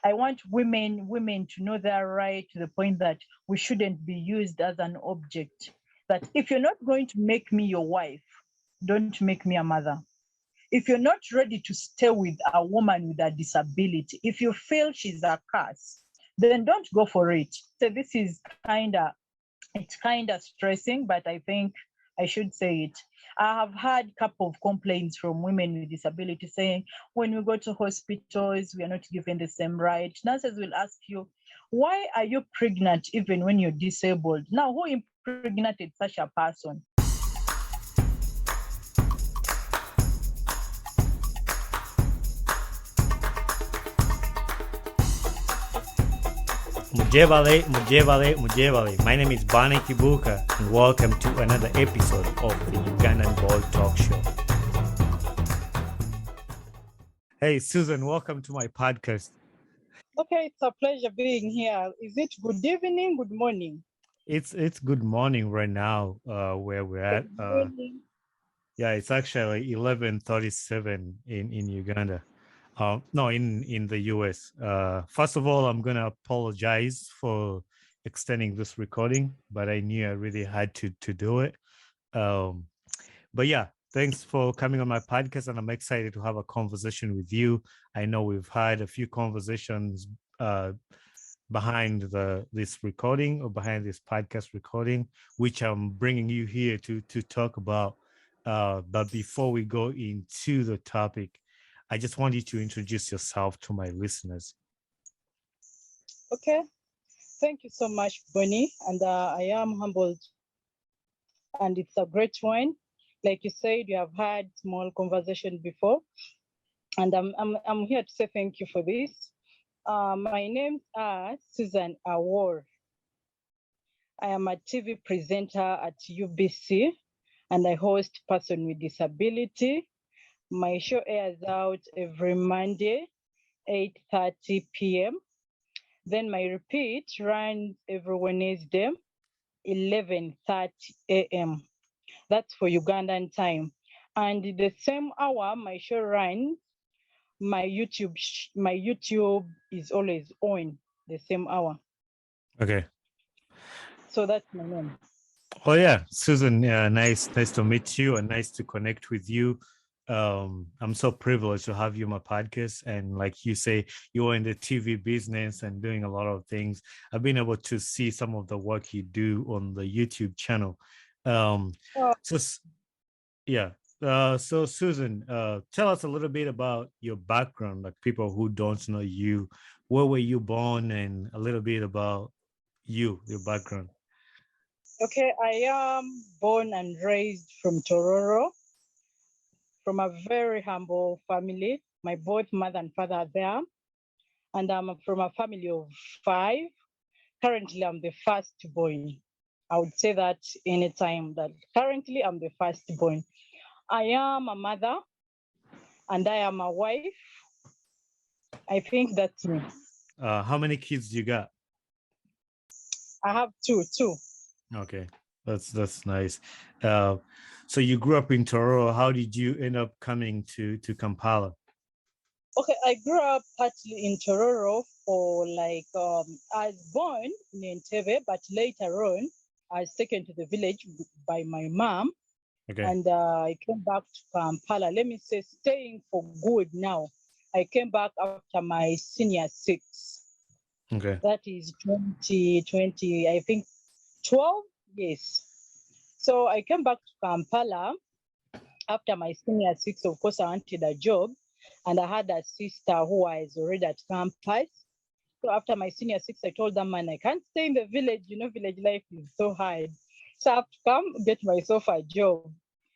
I want women to know their right, to the point that we shouldn't be used as an object. That if you're not going to make me your wife, don't make me a mother. If you're not ready to stay with a woman with a disability, if you feel she's a curse, then don't go for it. So this is it's kind of stressing, but I think I should say it. I have had a couple of complaints from women with disability saying, when we go to hospitals, we are not given the same right. Nurses will ask you, why are you pregnant even when you're disabled? Now, who impregnated such a person? Mujevale, Mujevale, Mujevale. My name is Bani Kibuka, and welcome to another episode of the Ugandan Ball Talk Show. Hey, Susan, welcome to my podcast. Okay, it's a pleasure being here. Is it good evening, good morning? It's good morning right now, where we're at. Yeah, it's actually 11:37 in Uganda. No, in the US. First of all, I'm gonna apologize for extending this recording, but I knew I really had to do it. But yeah, thanks for coming on my podcast, and I'm excited to have a conversation with you. I know we've had a few conversations behind this recording, or behind this podcast recording, which I'm bringing you here to talk about. But before we go into the topic, I just want you to introduce yourself to my listeners. Okay, thank you so much, Bonnie, and I am humbled, and it's a great one. Like you said, you have had small conversation before, and I'm here to say thank you for this. My name is Susan Awori. I am a TV presenter at UBC, and I host Person with Disability. My show airs out every Monday, 8:30 p.m. Then my repeat runs every Wednesday, 11:30 a.m. That's for Ugandan time. And the same hour my show runs, my YouTube is always on the same hour. Okay. So that's my name. Oh yeah, Susan. Nice to meet you, and nice to connect with you. I'm so privileged to have you on my podcast, and like you say, you're in the TV business and doing a lot of things. I've been able to see some of the work you do on the YouTube channel. So yeah. So Susan, tell us a little bit about your background, like people who don't know you. Where were you born, and a little bit about your background. Okay, I am born and raised from Tororo, from a very humble family. My both mother and father are there, and I'm from a family of 5. Currently, I'm the firstborn. I would say that anytime, that currently I'm the firstborn. I am a mother, and I am a wife. I think that's me. How many kids do you got? I have two. Okay, that's nice. So you grew up in Tororo. How did you end up coming to Kampala? Okay, I grew up partly in Tororo for I was born in Entebbe, but later on I was taken to the village by my mom. Okay. And I came back to Kampala. Let me say, staying for good now. I came back after my senior 6. Okay. That is 2020, I think 12 years. So I came back to Kampala after my senior 6. Of course, I wanted a job, and I had a sister who was already at campus. So after my senior 6, I told them, man, I can't stay in the village. Village life is so hard. So I have to come get myself a job.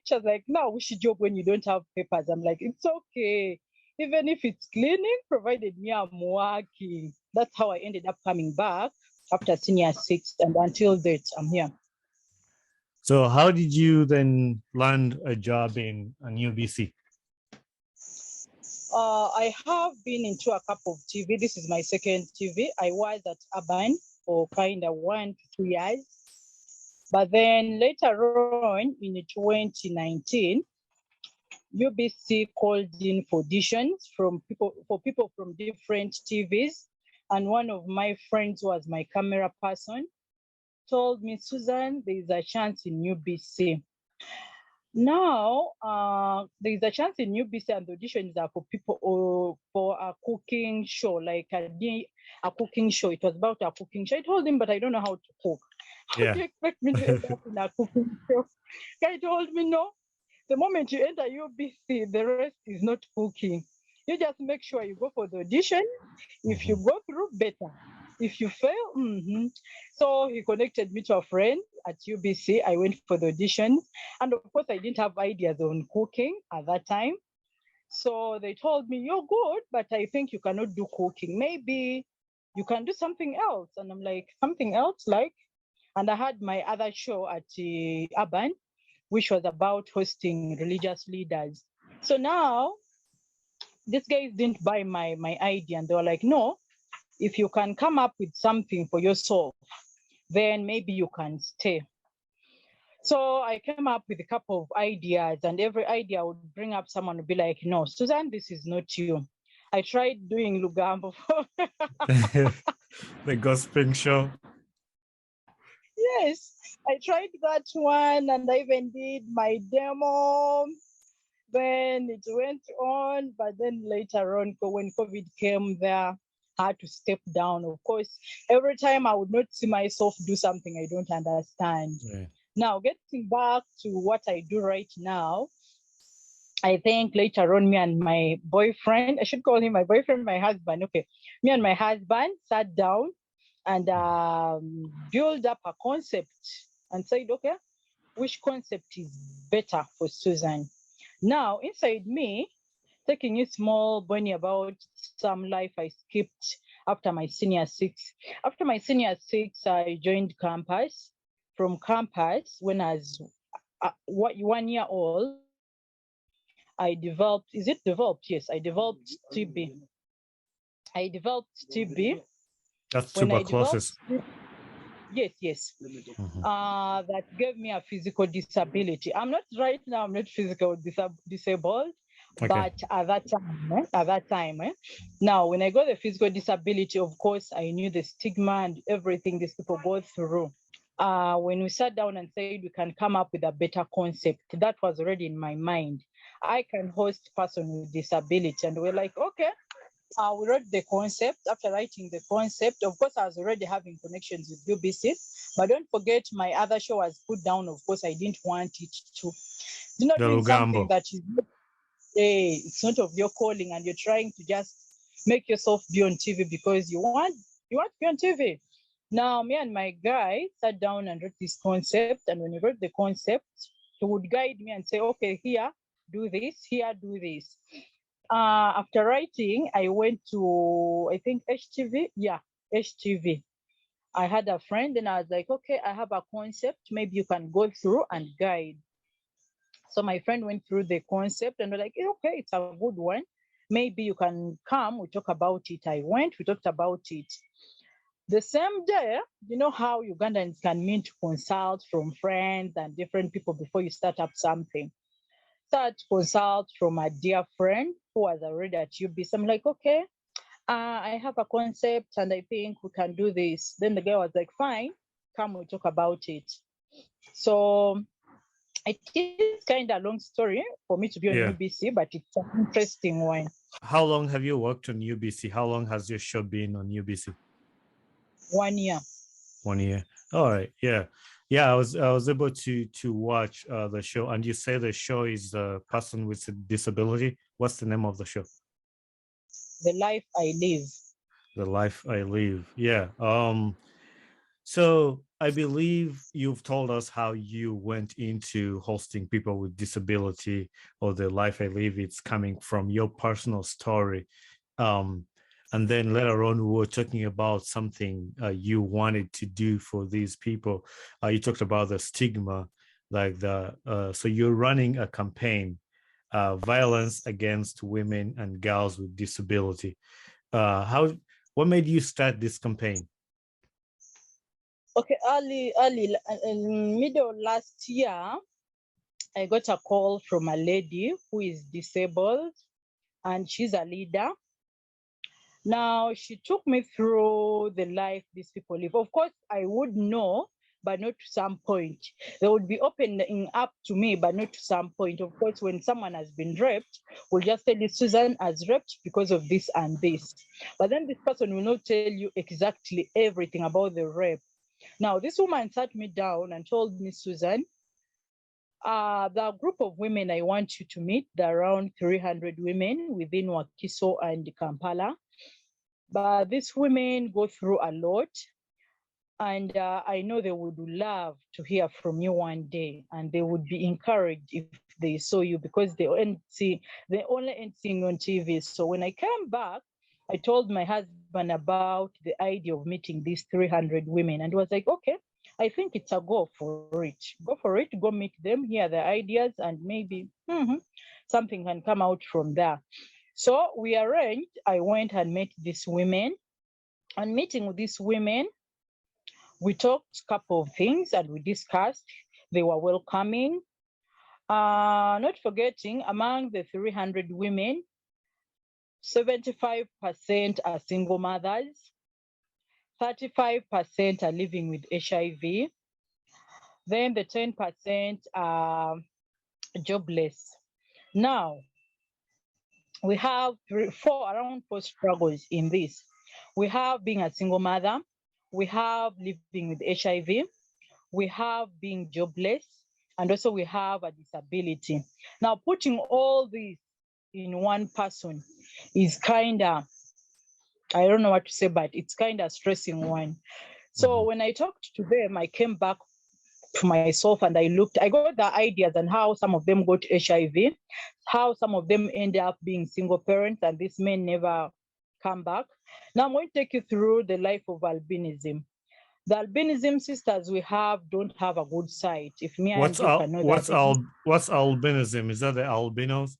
She was like, no, we should job when you don't have papers. I'm like, it's okay. Even if it's cleaning, provided me I'm working. That's how I ended up coming back after senior 6, and until date, I'm here. So how did you then land a job in UBC? I have been into a couple of TV. This is my second TV. I was at Urban for kind of 1 to 2 years. But then later on in 2019, UBC called in for auditions for people from different TVs. And one of my friends who was my camera person told me, Susan, there is a chance in UBC. Now, there is a chance in UBC, and the auditions are for people or for a cooking show, like a cooking show. It was about a cooking show. I told him, but I don't know how to cook. How do you expect me to end up in a cooking show? Guy told me, no. The moment you enter UBC, the rest is not cooking. You just make sure you go for the audition. If you go through, better. If you fail, So he connected me to a friend at UBC. I went for the audition. And of course, I didn't have ideas on cooking at that time. So they told me, you're good, but I think you cannot do cooking. Maybe you can do something else. And I'm like, something else like? And I had my other show at Urban, which was about hosting religious leaders. So now, these guys didn't buy my idea. And they were like, no, if you can come up with something for yourself, then maybe you can stay. So I came up with a couple of ideas, and every idea would bring up someone would be like, no, Susan, this is not you. I tried doing Lugambo. The gossiping show. Yes, I tried that one, and I even did my demo. Then it went on, but then later on, when COVID came there, I had to step down. Of course, every time I would not see myself do something I don't understand. Yeah. Now, getting back to what I do right now, I think later on, me and my boyfriend, I should call him my boyfriend, my husband. Okay, me and my husband sat down and build up a concept and said, okay, which concept is better for Susan? Now, inside me, taking it small, Bonnie, about some life I skipped after my senior six. After my senior six, I joined campus. From campus, when I was 1 year old, I developed, is it developed? Yes, I developed TB. I developed TB. That's When tuberculosis. Yes. That gave me a physical disability. I'm not right now, I'm not physical disabled, okay. But at that time, now when I got the physical disability, of course, I knew the stigma and everything these people go through. When we sat down and said we can come up with a better concept, that was already in my mind. I can host person with disability, and we're like, okay. We wrote the concept. After writing the concept, of course, I was already having connections with UBC, but don't forget my other show was put down. Of course, I didn't want it to. You're not doing something that is not, it's not of your calling, and you're trying to just make yourself be on TV because you want to be on TV. Now, me and my guy sat down and wrote this concept, and when he wrote the concept, he would guide me and say, okay, here, do this, here, do this. After writing, I went to, I think, HTV. Yeah, HTV. I had a friend and I was like, okay, I have a concept. Maybe you can go through and guide. So my friend went through the concept and we're like, okay, it's a good one. Maybe you can come, we talk about it. I went, we talked about it. The same day, you know how Ugandans can meet to consult from friends and different people before you start up something. Start consult from a dear friend who was already at UBC. I'm like, okay, I have a concept and I think we can do this. Then the guy was like, fine, come we talk about it. So it is kind of a long story for me to be on UBC, but it's an interesting one. How long have you worked on UBC? How long has your show been on UBC? 1 year. 1 year. All right. Yeah. I was able to watch the show, and you say the show is the person with a disability. What's the name of the show? The Life I Live. The Life I Live. Yeah. So I believe you've told us how you went into hosting people with disability, or the Life I Live. It's coming from your personal story. And then later on, we were talking about something you wanted to do for these people. You talked about the stigma, like so you're running a campaign, violence against women and girls with disability. What made you start this campaign? Okay, early, in middle last year, I got a call from a lady who is disabled, and she's a leader. Now, she took me through the life these people live. Of course, I would know, but not to some point. They would be opening up to me, but not to some point. Of course, when someone has been raped, we'll just tell you Susan has raped because of this and this. But then this person will not tell you exactly everything about the rape. Now, this woman sat me down and told me, Susan, the group of women I want you to meet, there are around 300 women within Wakiso and Kampala. But these women go through a lot. And I know they would love to hear from you one day, and they would be encouraged if they saw you, because they only end seeing on TV. So when I came back, I told my husband about the idea of meeting these 300 women, and he was like, okay, I think it's a go for it. Go for it, go meet them, hear their ideas, and maybe something can come out from there. So we arranged, I went and met these women. And meeting with these women, we talked a couple of things and we discussed. They were welcoming. Not forgetting, among the 300 women, 75% are single mothers, 35% are living with HIV, then the 10% are jobless. Now, we have around four struggles in this. We have being a single mother, we have living with HIV, we have being jobless, and also we have a disability. Now, putting all these in one person is kind of, I don't know what to say, but it's kind of stressing one. So when I talked to them, I came back to myself and I got the ideas and how some of them got HIV, how some of them end up being single parents, and these men never come back. Now I'm going to take you through the life of albinism. The albinism sisters we have don't have a good side. If me and you can know that. What's albinism? Is that the albinos?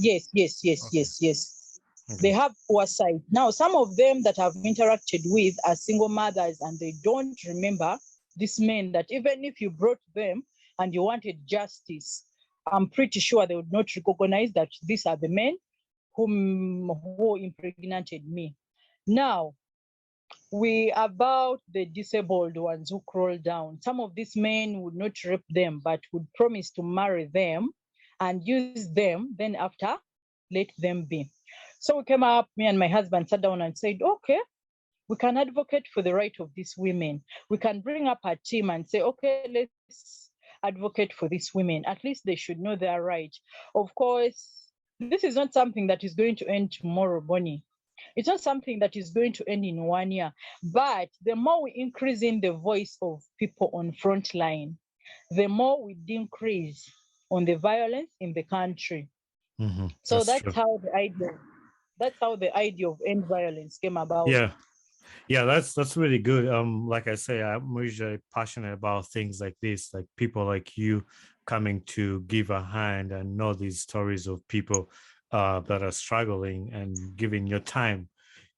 Yes. Okay. They have poor sight. Now, some of them that I've interacted with are single mothers and they don't remember these men that even if you brought them and you wanted justice, I'm pretty sure they would not recognize that these are the men who impregnated me. Now, we about the disabled ones who crawl down. Some of these men would not rape them, but would promise to marry them and use them, then after, let them be. So we came up, me and my husband sat down and said, okay, we can advocate for the right of these women. We can bring up a team and say, okay, let's advocate for these women. At least they should know their right. Of course, this is not something that is going to end tomorrow, Bonnie. It's not something that is going to end in 1 year. But the more we increase in the voice of people on front line, the more we decrease on the violence in the country. So that's how the idea of end violence came about. Yeah, that's really good. Like I say, I'm usually passionate about things like this, like people like you coming to give a hand and know these stories of people that are struggling and giving your time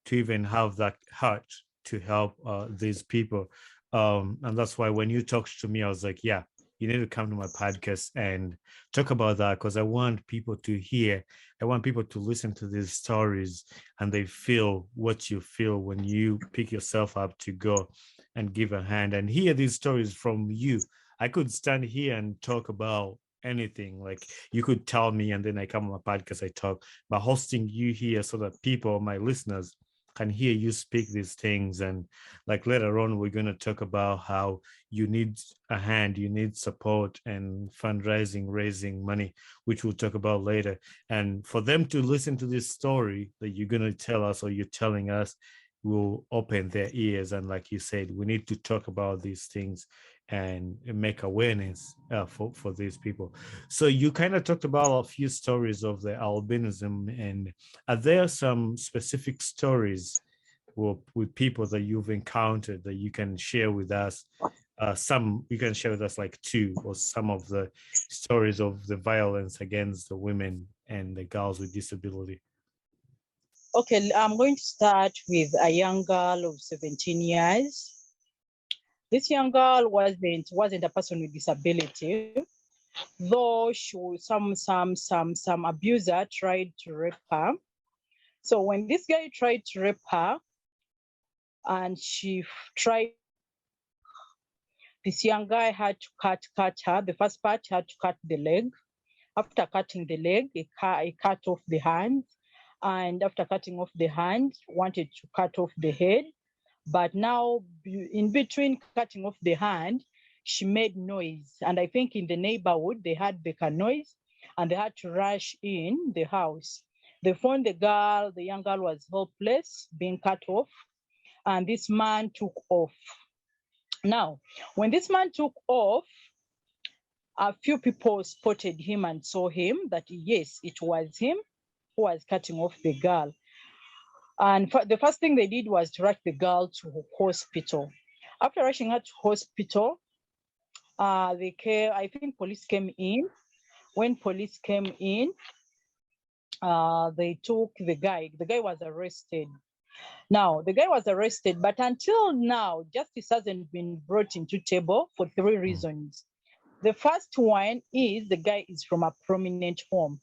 to even have that heart to help these people. And that's why when you talked to me, I was like, yeah, you need to come to my podcast and talk about that, because I want people to hear. I want people to listen to these stories and they feel what you feel when you pick yourself up to go and give a hand and hear these stories from you. I could stand here and talk about anything. Like you could tell me and then I come on my podcast, I talk, but hosting you here so that people, my listeners, can hear you speak these things. And like later on, we're going to talk about how you need a hand, you need support and fundraising, raising money, which we'll talk about later. And for them to listen to this story that you're going to tell us or you're telling us will open their ears. And like you said, we need to talk about these things and make awareness for these people. So you kind of talked about a few stories of the albinism, and are there some specific stories with people that you've encountered that you can share with us? Some you can share with us, like two or some of the stories of the violence against the women and the girls with disability. Okay, I'm going to start with a young girl of 17 years. This young girl wasn't a person with disability, though some abuser tried to rape her. So when this guy tried to rape her, and she tried, this young guy had to cut her. The first part, he had to cut the leg. After cutting the leg, he cut off the hand. And after cutting off the hand, wanted to cut off the head. But now, in between cutting off the hand, she made noise. And I think in the neighborhood, they had the noise, and they had to rush in the house. They found the girl, the young girl was helpless, being cut off, and this man took off. Now, when this man took off, a few people spotted him and saw him that, yes, it was him who was cutting off the girl. And the first thing they did was to rush the girl to hospital. After rushing her to hospital, I think police came in. When police came in, they took the guy. The guy was arrested. Now, the guy was arrested, but until now, justice hasn't been brought into table for three reasons. The first one is the guy is from a prominent home.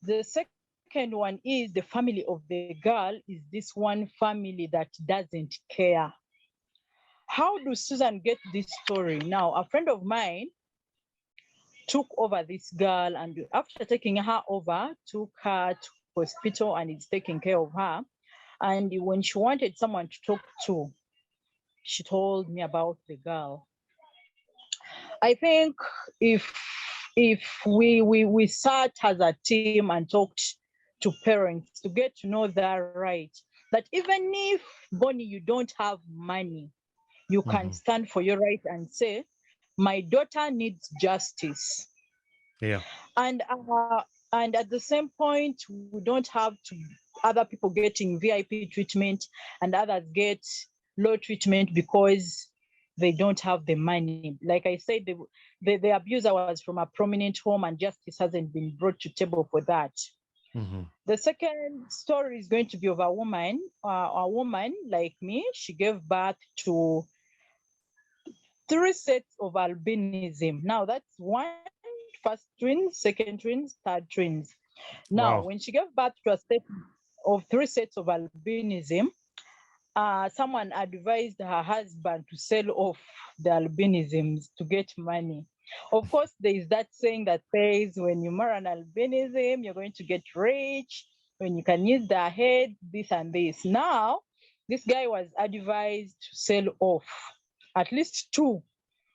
The second one is the family of the girl is this one family that doesn't care. How do Susan get this story? Now, a friend of mine took over this girl, and after taking her over, took her to hospital and is taking care of her. And when she wanted someone to talk to, she told me about the girl. I think if we sat as a team and talked to parents to get to know that right, that even if, Bonnie, you don't have money, you can stand for your right and say, my daughter needs justice. Yeah. And at the same point, we don't have to other people getting VIP treatment and others get low treatment because they don't have the money. Like I said, the abuser was from a prominent home and justice hasn't been brought to table for that. The second story is going to be of a woman like me. She gave birth to 3 sets of albinism. Now that's one, first twins, second twins, third twins. Now, when she gave birth to a set of 3 sets of albinism, someone advised her husband to sell off the albinisms to get money. Of course, there is that saying that says when you marry an albinism, you're going to get rich, when you can use their head, this and this. Now, this guy was advised to sell off at least 2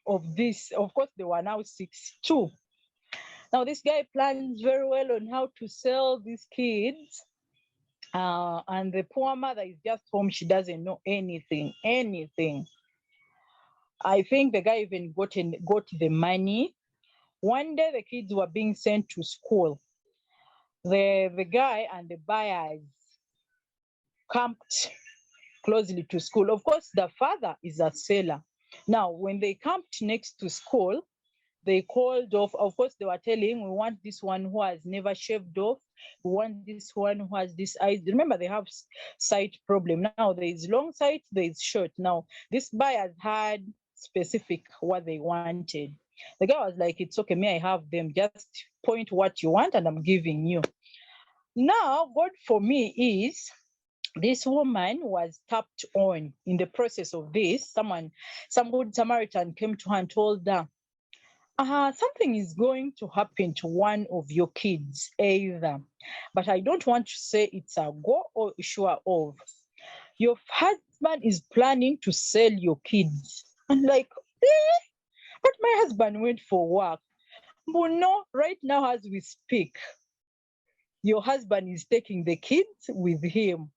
of this. Of course, there were now 6, 2. Now, this guy plans very well on how to sell these kids. And the poor mother is just home. She doesn't know anything. I think the guy even got the money. One day the kids were being sent to school. The guy and the buyers camped closely to school. Of course, the father is a seller. Now, when they camped next to school, they called off. Of course, they were telling, we want this one who has never shaved off. We want this one who has this eyes. Remember, they have sight problem. Now, there is long sight, there is short. Now, this buyers had specific what they wanted. The guy was like, it's okay, may I have them? Just point what you want and I'm giving you. Now, God for me is, this woman was tapped on in the process of this. Some good Samaritan came to her and told her, something is going to happen to one of your kids either, but I don't want to say it's a go or sure of. Your husband is planning to sell your kids. I'm like, but my husband went for work. But no, right now as we speak, your husband is taking the kids with him.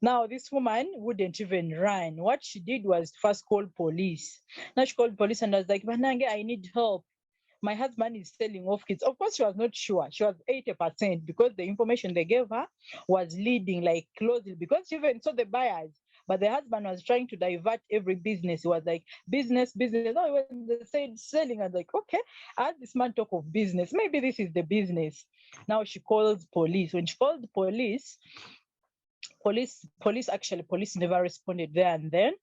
Now, this woman wouldn't even run. What she did was first call police. Now she called police and was like, Banange, I need help. My husband is selling off kids. Of course, she was not sure. She was 80% because the information they gave her was leading like closely because she even saw the buyers. But the husband was trying to divert every business. He was like, business. Oh, when they said selling, I was like, okay, as this man talk of business, maybe this is the business. Now she calls police. When she called the police never responded there and then,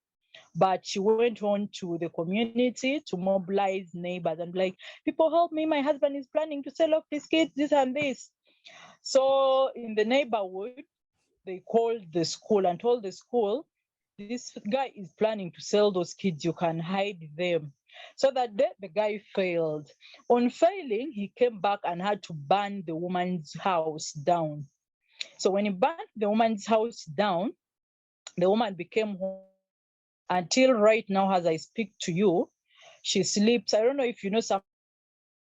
but she went on to the community to mobilize neighbors and like, people help me, my husband is planning to sell off these kids, this and this. So in the neighborhood, they called the school and told the school, this guy is planning to sell those kids, you can hide them. So that day, the guy failed. On failing, he came back and had to burn the woman's house down. So when he burned the woman's house down, the woman became homeless until right now, as I speak to you, she sleeps. I don't know if you know some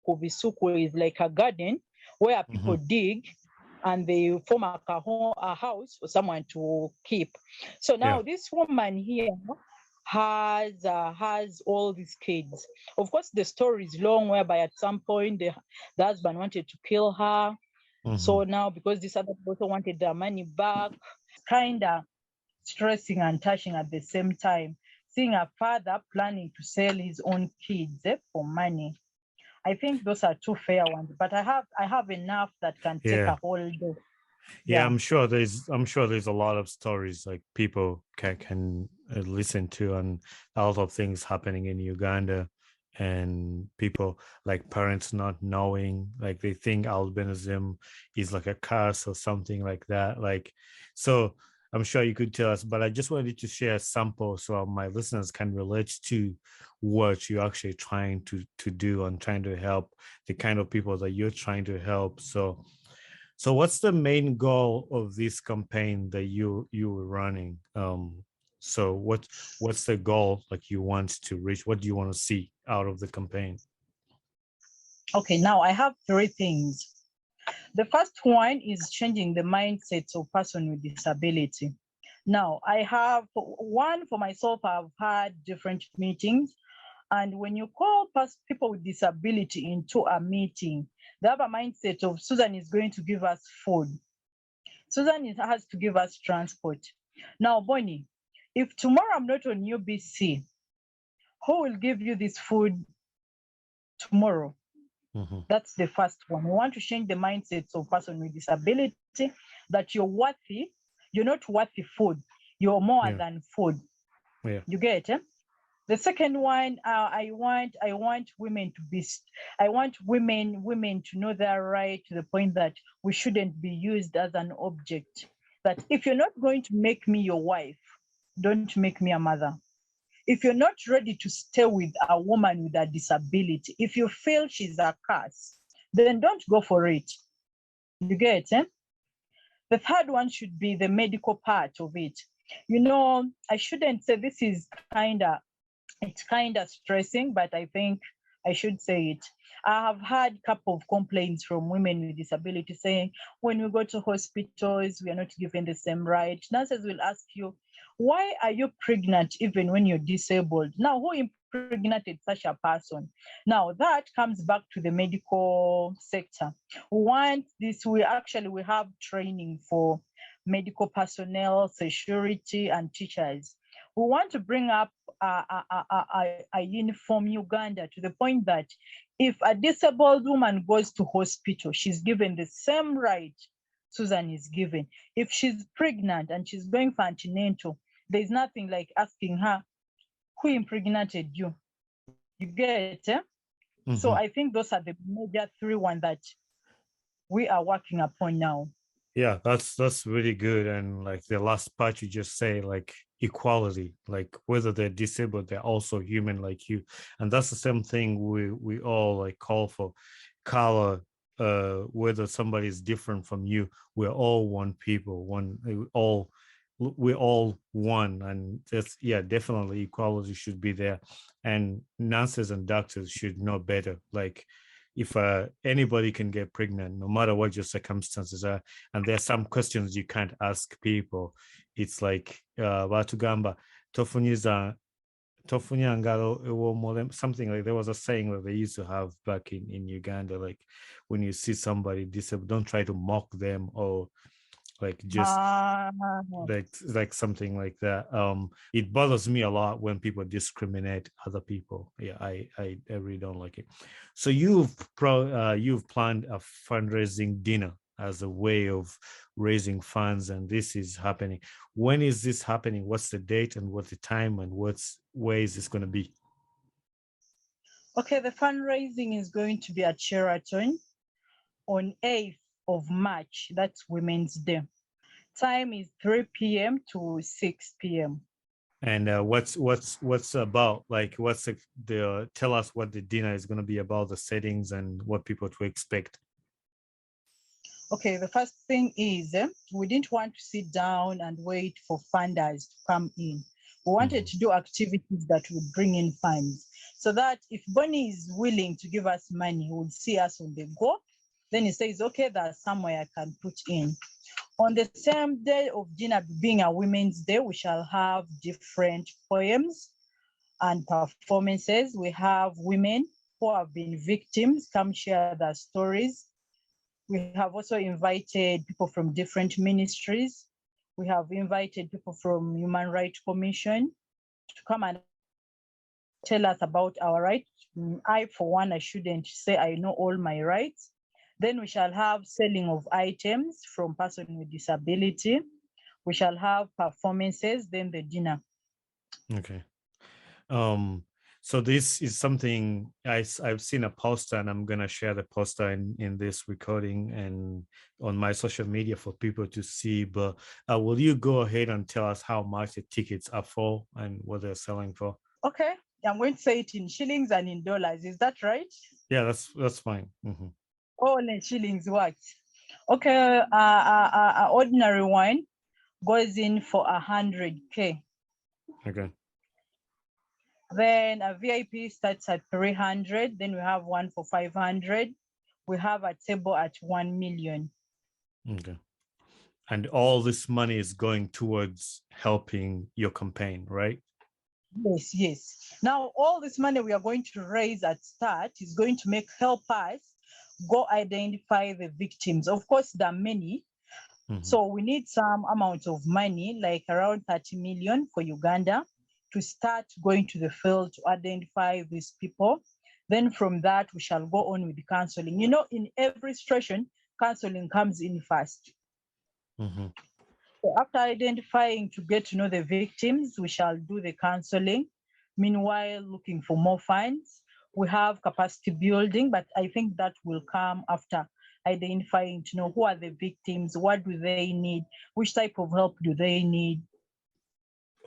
Kubisuku is like a garden where people dig and they form a house for someone to keep. So now Yeah. this woman here has all these kids. Of course, the story is long, whereby at some point the husband wanted to kill her. So now because this other person wanted their money back, kind of stressing and touching at the same time, seeing a father planning to sell his own kids for money. I think those are two fair ones, but I have enough that can take Yeah. a whole day. Yeah, Yeah. I'm sure there's a lot of stories like people can listen to, and a lot of things happening in Uganda, and people like parents not knowing, like they think albinism is like a curse or something like that. Like, so I'm sure you could tell us, but I just wanted to share a sample so my listeners can relate to what you're actually trying to do and trying to help the kind of people that you're trying to help. So what's the main goal of this campaign that you were running? So what's the goal like you want to reach? What do you want to see out of the campaign? Okay, now I have three things. The first one is changing the mindsets of person with disability. Now, I have one for myself. I've had different meetings, and when you call people with disability into a meeting, they have a mindset of Susan is going to give us food. Susan has to give us transport. Now, Bonnie, if tomorrow I'm not on UBC, who will give you this food tomorrow? That's the first one. We want to change the mindsets of person with disability, that you're worthy, you're not worthy food, you're more Yeah. than food. Yeah. You get it? The second one, I want women to be, I want women to know their right, to the point that we shouldn't be used as an object. That if you're not going to make me your wife, don't make me a mother. If you're not ready to stay with a woman with a disability, if you feel she's a curse, then don't go for it. You get it? The third one should be the medical part of it. You know, I shouldn't say this is it's kind of stressing, but I think I should say it. I have had a couple of complaints from women with disability saying, when we go to hospitals, we are not given the same right. Nurses will ask you, why are you pregnant even when you're disabled? Now, who impregnated such a person? Now, that comes back to the medical sector. We want this, we have training for medical personnel, security, and teachers. We want to bring up a uniform Uganda to the point that if a disabled woman goes to hospital, she's given the same right Susan is given. If she's pregnant and she's going for antenatal, there's nothing like asking her, who impregnated you? You get it? So I think those are the major three ones that we are working upon now. Yeah, that's really good. And like the last part you just say, like equality, like whether they're disabled, they're also human like you. And that's the same thing we all like call for. Color, whether somebody is different from you, we're all one people, we're all one. And that's, yeah, definitely equality should be there. And nurses and doctors should know better. Like if anybody can get pregnant, no matter what your circumstances are, and there's some questions you can't ask people. It's like batugamba tofunyiza tofunyangalo something like, there was a saying that they used to have back in Uganda, like when you see somebody disabled, don't try to mock them or like just like something like that. It bothers me a lot when people discriminate other people. Yeah, I really don't like it. So you've planned a fundraising dinner as a way of raising funds, and this is happening. When is this happening? What's the date and what's the time, and where is this going to be? Okay, the fundraising is going to be at Sheraton on 8th of March. That's Women's Day. Time is 3 p.m. to 6 p.m. And what's about, like, what's the tell us what the dinner is going to be about, the settings and what people to expect. Okay, the first thing is we didn't want to sit down and wait for funders to come in. We wanted to do activities that would bring in funds, so that if Bonnie is willing to give us money, he would see us on the go. Then he says, okay, there's somewhere I can put in. On the same day of dinner, being a Women's Day, we shall have different poems and performances. We have women who have been victims come share their stories. We have also invited people from different ministries. We have invited people from Human Rights Commission to come and tell us about our rights. I, for one, I shouldn't say I know all my rights. Then we shall have selling of items from person with disability. We shall have performances, then the dinner. Okay. So this is something I've seen a poster, and I'm gonna share the poster in this recording and on my social media for people to see. But will you go ahead and tell us how much the tickets are for and what they're selling for? Okay, I'm going to say it in shillings and in dollars. Is that right? Yeah, that's fine. Mm-hmm. All in shillings, what? Okay, ordinary wine goes in for 100K. Okay. Then a VIP starts at 300. Then we have one for 500. We have a table at 1 million. Okay. And all this money is going towards helping your campaign, right? Yes, yes. Now, all this money we are going to raise at start is going to help us go identify the victims. Of course, there are many. So we need some amount of money, like around 30 million for Uganda, to start going to the field to identify these people. Then from that, we shall go on with the counseling. You know, in every situation, counseling comes in first. So after identifying to get to know the victims, we shall do the counseling. Meanwhile, looking for more funds. We have capacity building, but I think that will come after identifying to know who are the victims, what do they need, which type of help do they need.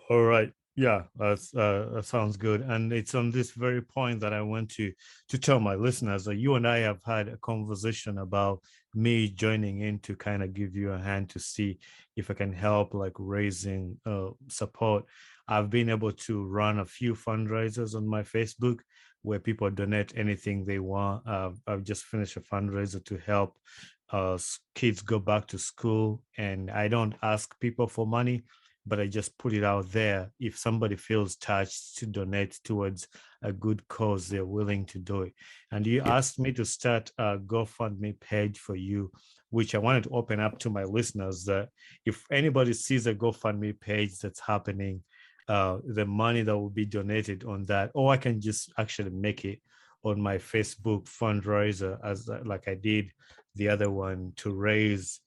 All right. Yeah, that sounds good. And it's on this very point that I want to tell my listeners that you and I have had a conversation about me joining in to kind of give you a hand to see if I can help, like raising support. I've been able to run a few fundraisers on my Facebook where people donate anything they want. I've just finished a fundraiser to help kids go back to school, and I don't ask people for money, but I just put it out there. If somebody feels touched to donate towards a good cause, they're willing to do it. And you asked me to start a GoFundMe page for you, which I wanted to open up to my listeners that if anybody sees a GoFundMe page that's happening, the money that will be donated on that, or I can just actually make it on my Facebook fundraiser, as like I did the other one, to raise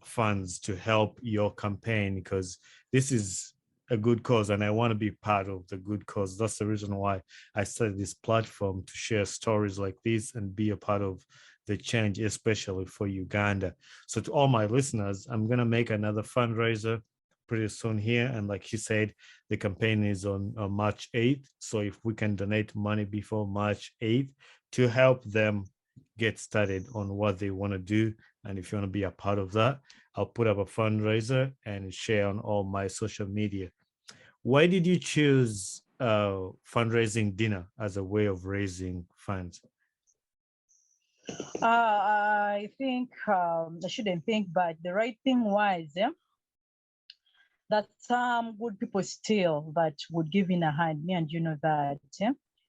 funds to help your campaign, because this is a good cause and I want to be part of the good cause. That's the reason why I started this platform, to share stories like this and be a part of the change, especially for Uganda. So to all my listeners, I'm going to make another fundraiser pretty soon here. And like she said, the campaign is on March 8th. So if we can donate money before March 8th to help them get started on what they want to do, and if you want to be a part of that, I'll put up a fundraiser and share on all my social media. Why did you choose fundraising dinner as a way of raising funds? I think, I shouldn't think, but the right thing was that some good people still that would give in a hand, me and you know that.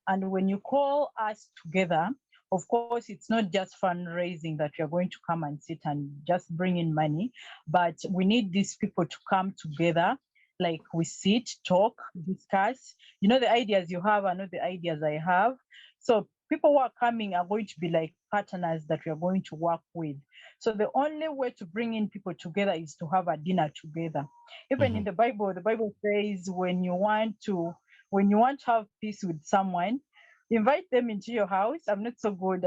And when you call us together, of course, it's not just fundraising that you're going to come and sit and just bring in money, but we need these people to come together. Like we sit, talk, discuss. You know, the ideas you have are not the ideas I have. So people who are coming are going to be like partners that we are going to work with. So the only way to bring in people together is to have a dinner together. Even in the Bible says when you want to have peace with someone, invite them into your house. I'm not so good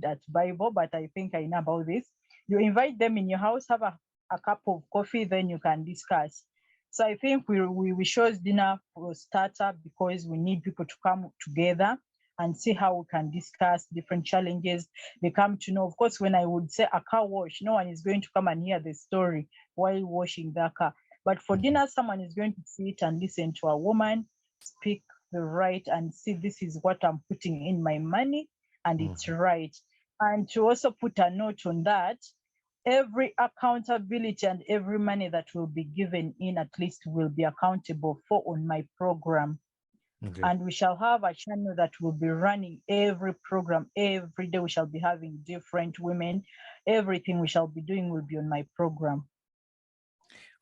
at Bible, but I think I know about this. You invite them in your house, have a cup of coffee, then you can discuss. So I think we chose dinner for starter because we need people to come together and see how we can discuss different challenges. They come to know, of course, when I would say a car wash, no one is going to come and hear the story while washing their car. But for dinner, someone is going to sit and listen to a woman speak the right and see, this is what I'm putting in my money and it's right. And to also put a note on that, every accountability and every money that will be given in, at least will be accountable for on my program. Okay. And we shall have a channel that will be running every program. Every day we shall be having different women. Everything we shall be doing will be on my program.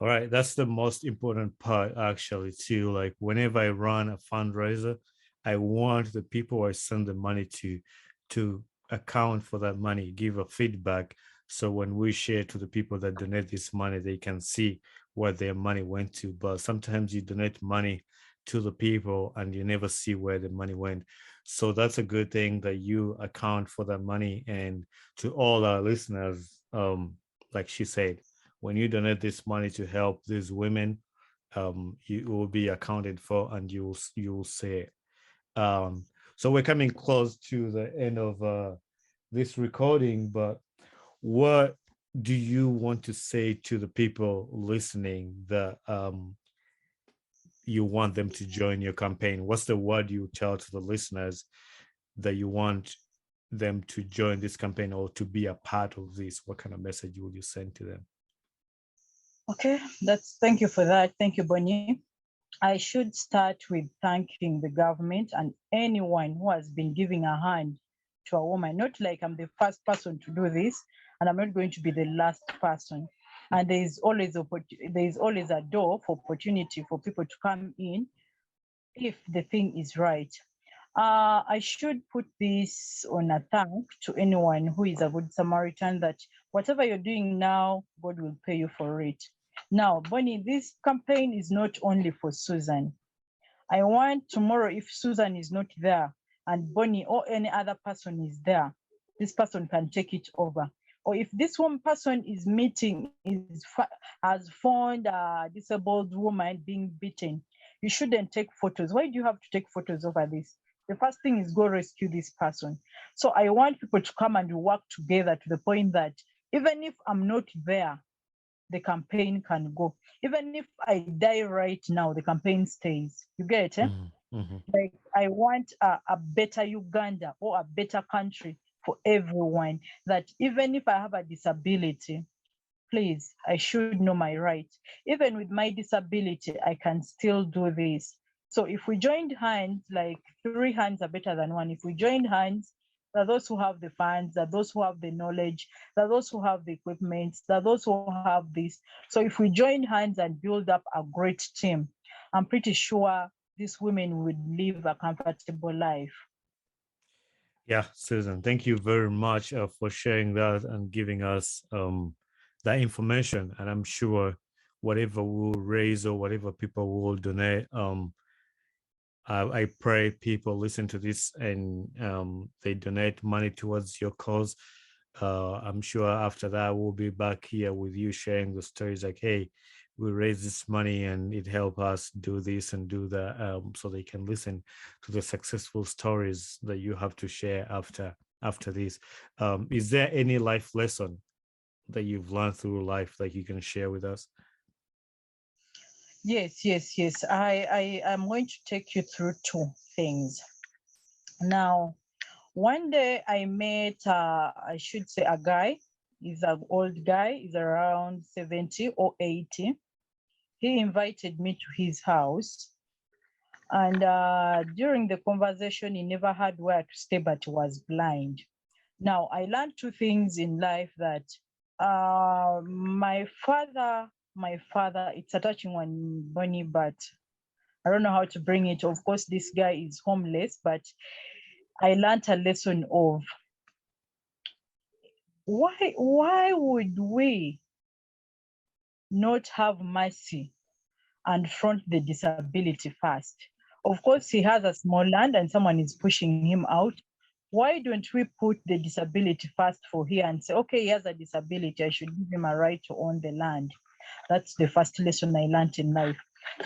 All right, that's the most important part actually too. Like whenever I run a fundraiser, I want the people I send the money to account for that money, give a feedback. So when we share to the people that donate this money, they can see where their money went to. But sometimes you donate money to the people and you never see where the money went. So that's a good thing that you account for that money. And to all our listeners, like she said, when you donate this money to help these women, you will be accounted for and you'll see it. So we're coming close to the end of this recording, but what do you want to say to the people listening that you want them to join your campaign? What's the word you tell to the listeners that you want them to join this campaign or to be a part of this? What kind of message would you send to them? Okay, thank you for that. Thank you, Bonnie. I should start with thanking the government and anyone who has been giving a hand to a woman. Not like I'm the first person to do this, and I'm not going to be the last person. And there is always a door for opportunity for people to come in if the thing is right. I should put this on a thank to anyone who is a good Samaritan, that whatever you're doing now, God will pay you for it. Now, Bonnie, this campaign is not only for Susan. I want tomorrow, if Susan is not there and Bonnie or any other person is there, this person can take it over. Or if this one person is meeting, has found a disabled woman being beaten, you shouldn't take photos. Why do you have to take photos over this? The first thing is go rescue this person. So I want people to come and work together to the point that even if I'm not there, the campaign can go. Even if I die right now, the campaign stays. You get it? Like I want a better Uganda or a better country for everyone, that even if I have a disability, please, I should know my rights. Even with my disability, I can still do this. So if we joined hands, like 3 hands are better than one. If we joined hands, there are those who have the funds, there are those who have the knowledge, there are those who have the equipment, there are those who have this. So if we join hands and build up a great team, I'm pretty sure these women would live a comfortable life. Yeah, Susan, thank you very much for sharing that and giving us that information. And I'm sure whatever we'll raise or whatever people will donate, I pray people listen to this and they donate money towards your cause. I'm sure after that we'll be back here with you sharing the stories like, hey, we raised this money and it helped us do this and do that, so they can listen to the successful stories that you have to share after this. Is there any life lesson that you've learned through life that you can share with us? Yes. I am going to take you through 2 things. Now, one day I met, I should say, a guy. He's an old guy. He's around 70 or 80. He invited me to his house. And during the conversation, he never had where to stay, but he was blind. Now, I learned 2 things in life, that my father, it's a touching one, Bonnie, but I don't know how to bring it. Of course, this guy is homeless, but I learned a lesson of why would we not have mercy and front the disability first? Of course, he has a small land and someone is pushing him out. why don't we put the disability first for here and say, okay, he has a disability, I should give him a right to own the land. That's the first lesson I learned in life.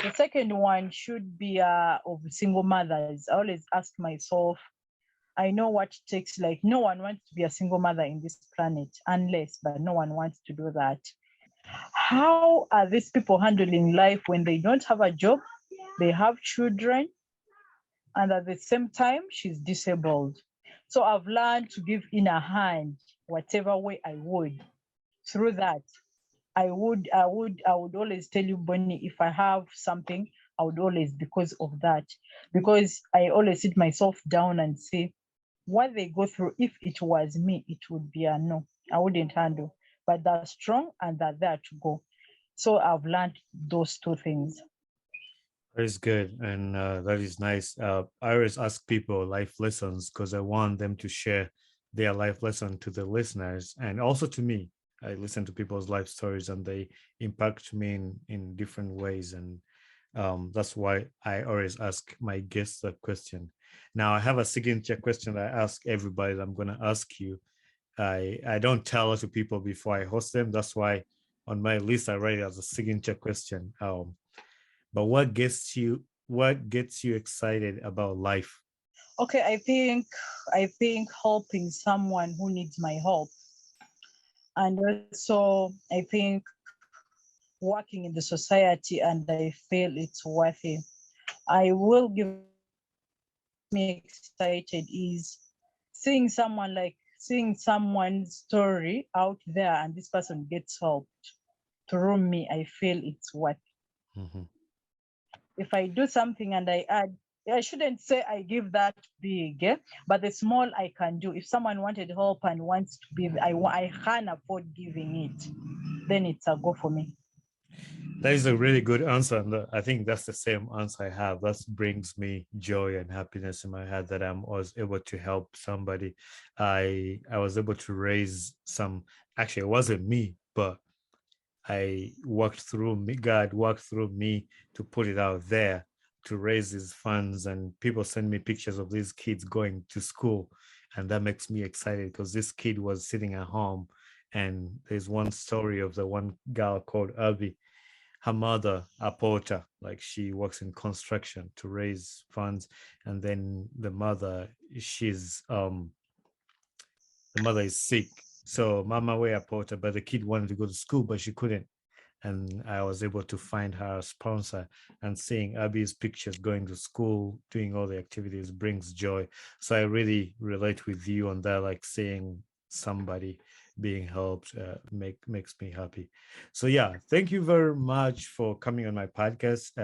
The second one should be of single mothers. I always ask myself, I know what it takes, like no one wants to be a single mother in this planet, but no one wants to do that. How are these people handling life when they don't have a job, they have children, and at the same time, she's disabled? So I've learned to give in a hand, whatever way I would. Through that, I would always tell you, Bonnie, if I have something, I would always, because of that, because I always sit myself down and say, what they go through, if it was me, it would be a no, I wouldn't handle. But they're strong and they're there to go. So I've learned those two things. That is good, and that is nice. I always ask people life lessons because I want them to share their life lesson to the listeners and also to me. I listen to people's life stories and they impact me in different ways, and that's why I always ask my guests that question. Now I have a signature question that I ask everybody that I'm going to ask you. I don't tell it to people before I host them. That's why on my list I write it as a signature question. But what gets you excited about life? Okay, I think helping someone who needs my help. And also I think working in the society, and I feel it's worthy. I will give me excited is seeing someone's story out there and this person gets helped. Through me, I feel it's worth. Mm-hmm. If I do something and I add, I shouldn't say I give that big, but the small I can do. If someone wanted help and wants to be, I can afford giving it, then it's a go for me. That is a really good answer. And I think that's the same answer I have. That brings me joy and happiness in my head that I was able to help somebody. I was able to raise some, actually, it wasn't me, but I worked through me, God worked through me to put it out there to raise these funds. And people send me pictures of these kids going to school. And that makes me excited because this kid was sitting at home. And there's one story of the one girl called Abby. Her mother, a porter, like she works in construction to raise funds. And then the mother is sick. So mama were a porter, but the kid wanted to go to school, but she couldn't. And I was able to find her a sponsor, and seeing Abby's pictures going to school, doing all the activities brings joy. So I really relate with you on that, like seeing somebody being helped makes me happy. So yeah, thank you very much for coming on my podcast.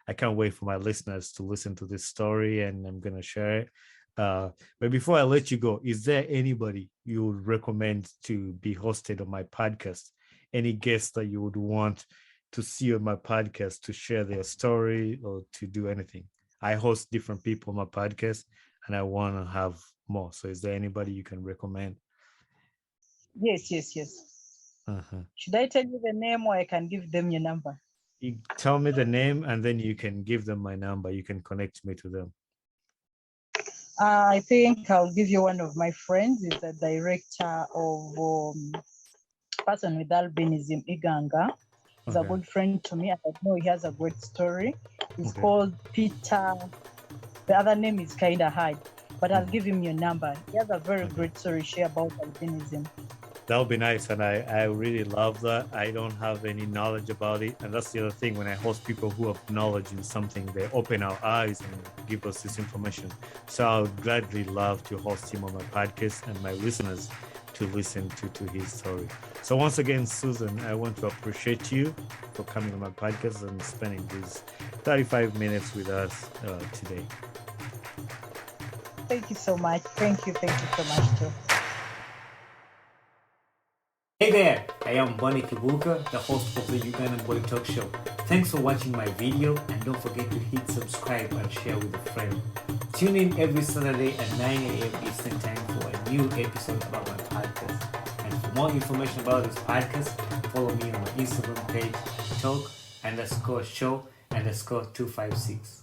I can't wait for my listeners to listen to this story, and I'm gonna share it. But before I let you go, is there anybody you would recommend to be hosted on my podcast? Any guests that you would want to see on my podcast to share their story or to do anything? I host different people on my podcast and I want to have more. So is there anybody you can recommend? Yes. Uh-huh. Should I tell you the name or I can give them your number? You tell me the name and then you can give them my number. You can connect me to them. I think I'll give you one of my friends. He's the director of person with albinism, Uganda. He's a good friend to me, and I know he has a great story. He's called Peter. The other name is kind of hard, but I'll give him your number. He has a very great story to share about albinism. That'll be nice. And I really love that. I don't have any knowledge about it. And that's the other thing. When I host people who have knowledge in something, they open our eyes and give us this information. So I would gladly love to host him on my podcast and my listeners to listen to his story. So once again, Susan, I want to appreciate you for coming on my podcast and spending these 35 minutes with us today. Thank you so much. Thank you so much too. Hey there, I am Bonnie Kibuka, the host of the Ugandan Boy Talk Show. Thanks for watching my video, and don't forget to hit subscribe and share with a friend. Tune in every Saturday at 9 a.m. Eastern Time for a new episode about my podcast. And for more information about this podcast, follow me on my Instagram page, talk_show_256.